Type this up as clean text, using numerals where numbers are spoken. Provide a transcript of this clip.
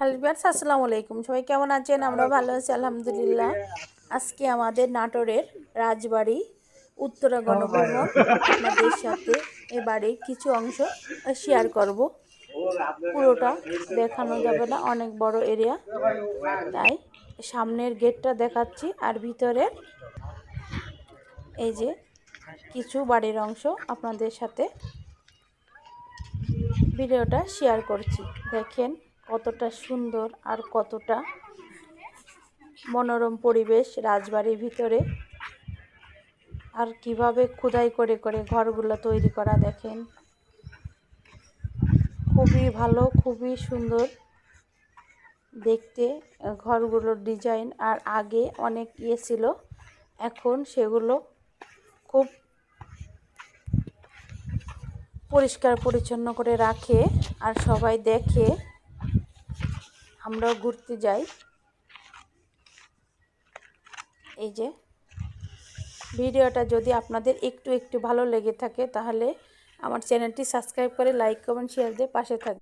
Hello viewers, আসসালামু আলাইকুম। সবাই কেমন আছেন? আমরা ভালো আছি আলহামদুলিল্লাহ। আজকে আমাদের নাটোরের রাজবাড়ি উত্তরা গণভবন আপনাদের সাথে এ বাড়ির কিছু অংশ শেয়ার করব। পুরোটা দেখানো যাবে না, অনেক বড় এরিয়া, তাই সামনের গেটটা দেখাচ্ছি আর ভিতরে এই যে কিছু বাড়ির অংশ আপনাদের সাথে ভিডিওটা শেয়ার করছি। দেখেন কতটা সুন্দর আর কতটা মনোরম পরিবেশ রাজবাড়ির ভিতরে, আর কিভাবে খোদাই করে করে ঘরগুলো তৈরি করা দেখেন। খুবই ভালো, খুবই সুন্দর দেখতে ঘরগুলোর ডিজাইন। আর আগে অনেক ছিল, এখন সেগুলো খুব পরিষ্কার পরিচ্ছন্ন করে রাখে আর সবাই দেখে, আমরাও ঘুরতে যাই। এই যে ভিডিওটা যদি আপনাদের একটু ভালো লেগে থাকে তাহলে আমার চ্যানেলটি সাবস্ক্রাইব করে লাইক কমেন্ট শেয়ার দিয়ে পাশে থাকবেন।